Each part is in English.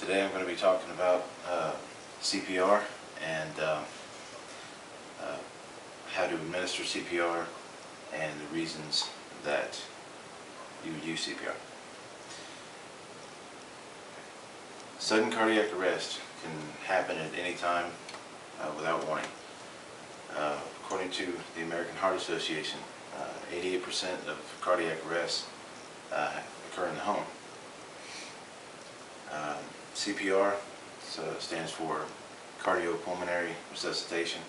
Today I'm going to be talking about CPR and how to administer CPR and the reasons that you would use CPR. Sudden cardiac arrest can happen at any time without warning. According to the American Heart Association, 88% of cardiac arrests occur in the home. CPR stands for cardiopulmonary resuscitation.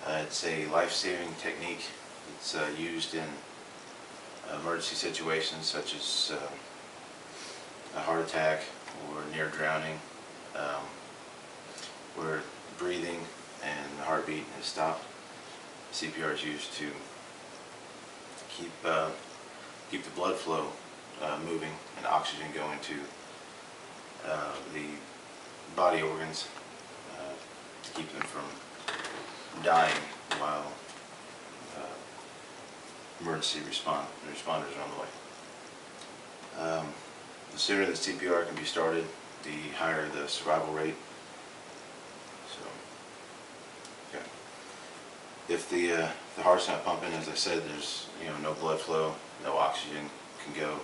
It's a life-saving technique. It's used in emergency situations such as a heart attack or near drowning, where breathing and the heartbeat is stopped. CPR is used to keep the blood flow moving and oxygen going to the body organs to keep them from dying while emergency responders are on the way. The sooner the CPR can be started, the higher the survival rate. So, okay. If the heart's not pumping, as I said, there's no blood flow, no oxygen can go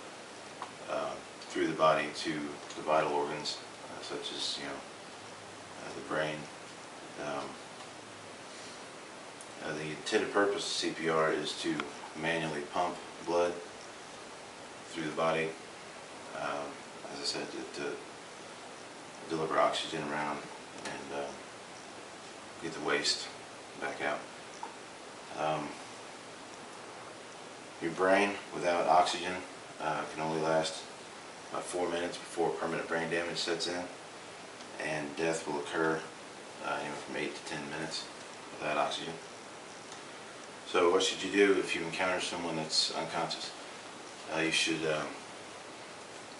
through the body to the vital organs, such as the brain. The intended purpose of CPR is to manually pump blood through the body. As I said, to deliver oxygen around and get the waste back out. Your brain without oxygen can only last about 4 minutes before permanent brain damage sets in, and death will occur anywhere from 8 to 10 minutes without oxygen. So what should you do if you encounter someone that's unconscious? You should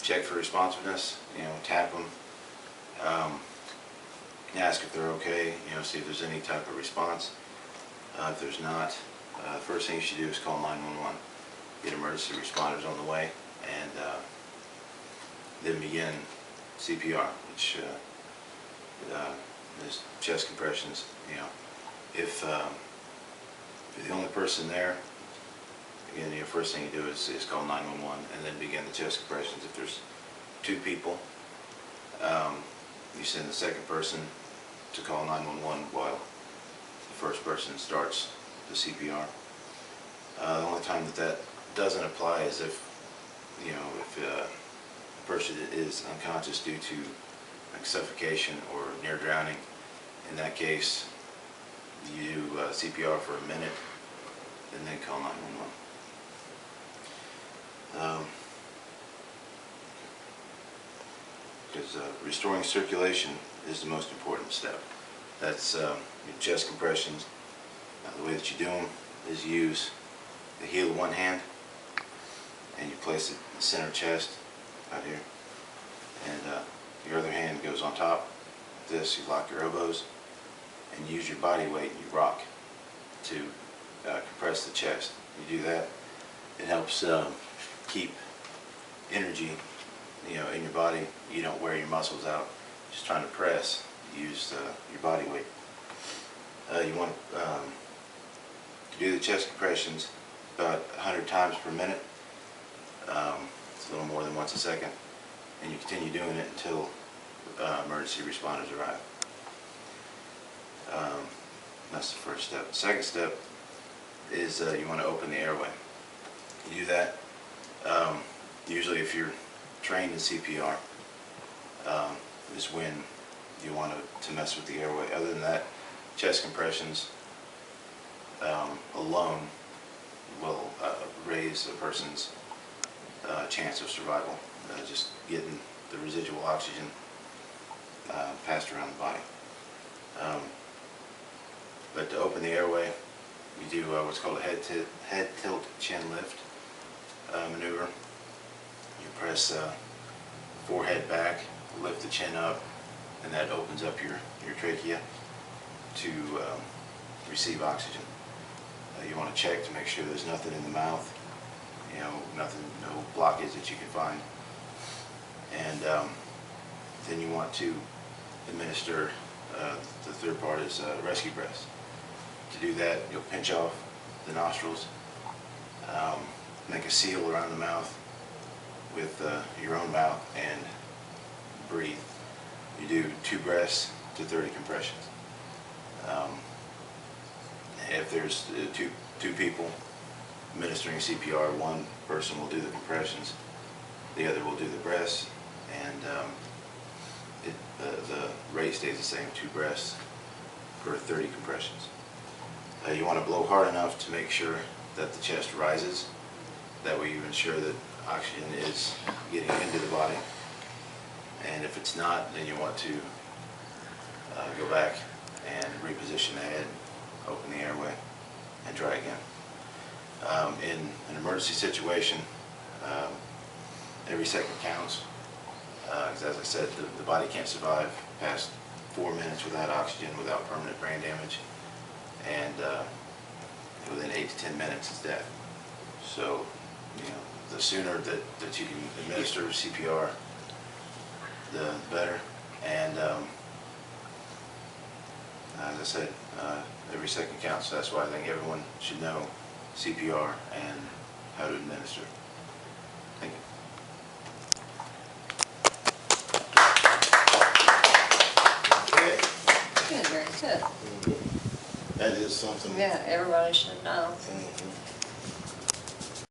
check for responsiveness, tap them, ask if they're okay, see if there's any type of response. If there's not, the first thing you should do is call 911. Get emergency responders on the way, and then begin CPR, which is chest compressions. If you're the only person there, again, the first thing you do is call 911 and then begin the chest compressions. If there's 2 people, you send the second person to call 911 while the first person starts the CPR. The only time that doesn't apply is if the person is unconscious due to suffocation or near drowning. In that case, you do CPR for a minute and then call 911. Because restoring circulation is the most important step. That's your chest compressions. The way that you do them is you use the heel of one hand and you place it in the center chest out here, and your other hand goes on top. This, you lock your elbows and use your body weight and you rock to compress the chest. You do that, it helps keep energy in your body. You don't wear your muscles out just trying to press. You use your body weight. You want to do the chest compressions about 100 times per minute. It's a little more than once a second, and you continue doing it until emergency responders arrive. That's the first step. The second step is you want to open the airway. You do that usually if you're trained in CPR, is when you want to mess with the airway. Other than that, chest compressions alone will raise a person's chance of survival, just getting the residual oxygen passed around the body. But to open the airway, you do what's called a head tilt chin lift maneuver. You press forehead back, lift the chin up, and that opens up your trachea to receive oxygen. You want to check to make sure there's nothing in the mouth, no blockage that you can find. And then you want to administer the third part is rescue breaths. To do that, you'll pinch off the nostrils, make a seal around the mouth with your own mouth, and breathe. You do 2 breaths to 30 compressions. If there's two people administering CPR, one person will do the compressions, the other will do the breaths, and the rate stays the same, 2 breaths per 30 compressions. You want to blow hard enough to make sure that the chest rises. That way you ensure that oxygen is getting into the body. And if it's not, then you want to go back and reposition the head, open the airway, and try again. In an emergency situation, every second counts. 'Cause as I said, the body can't survive past 4 minutes without oxygen, without permanent brain damage, and within 8 to 10 minutes it's death. So, you know, the sooner that you can administer CPR, the better. And as I said, every second counts. So that's why I think everyone should know CPR and how to administer. Thank you. Okay. Good, very good. That is something. Yeah, everybody should know. Mhm.